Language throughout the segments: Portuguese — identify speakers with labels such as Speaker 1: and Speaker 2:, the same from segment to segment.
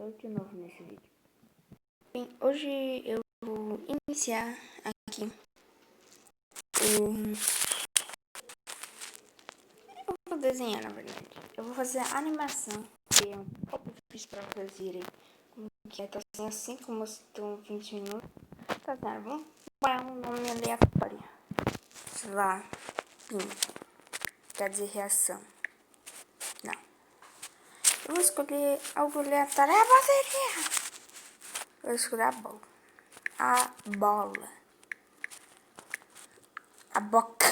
Speaker 1: eu de novo nesse vídeo. Bem, hoje eu vou iniciar aqui eu vou desenhar, na verdade. Eu vou fazer a animação, que é um pouco difícil pra vocês irem. Que é assim como estão 20 minutos. Tá certo, vamos dar um nome aleatório. Sei lá, pin. Quer dizer reação. Não. Eu vou escolher algo aleatório. É a bateria! Eu vou escolher a bola. A bola. A boca.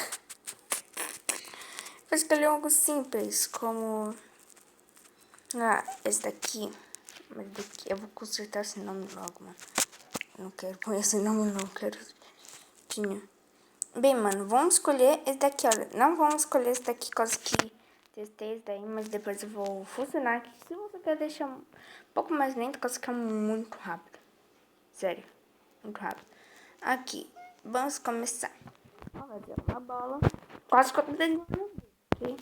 Speaker 1: Vou escolher algo simples, como... esse daqui. Mas daqui eu vou consertar esse nome logo, mano. Eu não quero pôr esse nome, não. Quero... Tinha. Bem, mano, vamos escolher esse daqui, olha. Não vamos escolher esse daqui, coisa que testei esse daí, mas depois eu vou funcionar aqui. Se você quer deixar um pouco mais lento, coisa que é muito rápido. Sério, muito rápido. Aqui, vamos começar. Vamos fazer uma bola. Quase que eu tô desenhando, ok?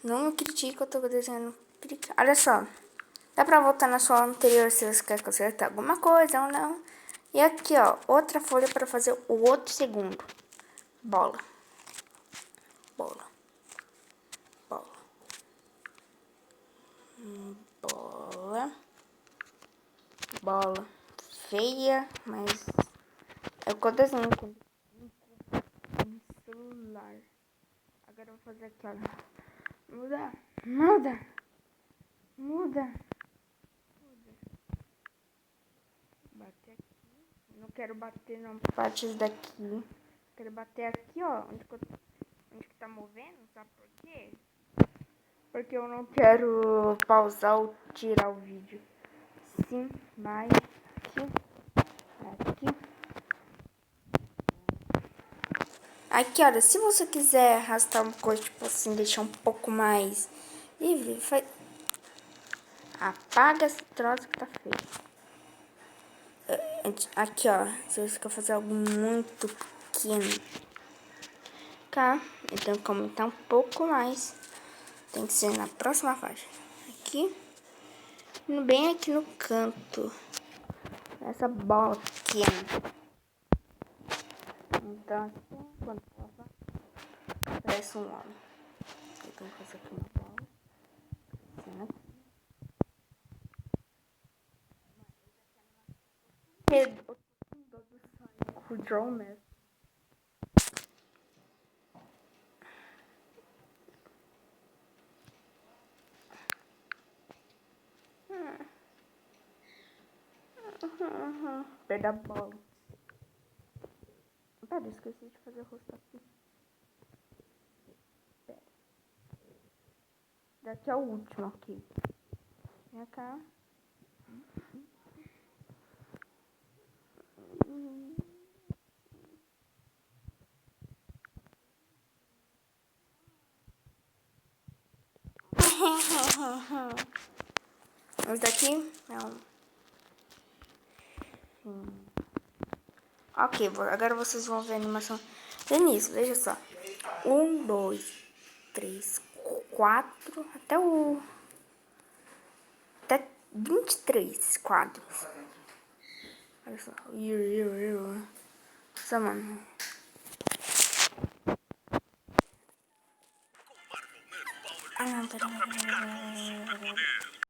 Speaker 1: Não me critique, eu tô desenhando. Olha só, dá pra voltar na sua anterior se você quer consertar alguma coisa ou não. E aqui, ó, outra folha para fazer o outro segundo. Bola. Bola. Bola. Bola. Bola. Feia, mas é o que eu desenho com celular. Agora eu vou fazer aqui, olha. Muda. Muda. Muda. Bater aqui. Não quero bater nas partes daqui. Quero bater aqui, ó. Onde que tá movendo, sabe por quê? Porque eu não quero pausar ou tirar o vídeo. Sim, vai aqui. Aqui, olha, se você quiser arrastar uma coisa, tipo assim, deixar um pouco mais livre, apaga esse troço que tá feio. Aqui, ó, se você quer fazer algo muito pequeno, tá? Eu tenho que aumentar um pouco mais. Tem que ser na próxima faixa. Aqui, bem aqui no canto. Essa bola pequena. Então, assim, quando passa, parece um homem. Então, vou fazer aqui uma bola. Assim, né? O Draw Mess. Perder a bola. Pera, esqueci de fazer o rosto aqui. Pera. Daqui é o último aqui. Vem cá. Esse daqui é Ok, agora vocês vão ver a animação do início, veja só. 1, 2, 3, 4, até 23 quadros. Olha só. Nossa, mano. Ah, não, pera.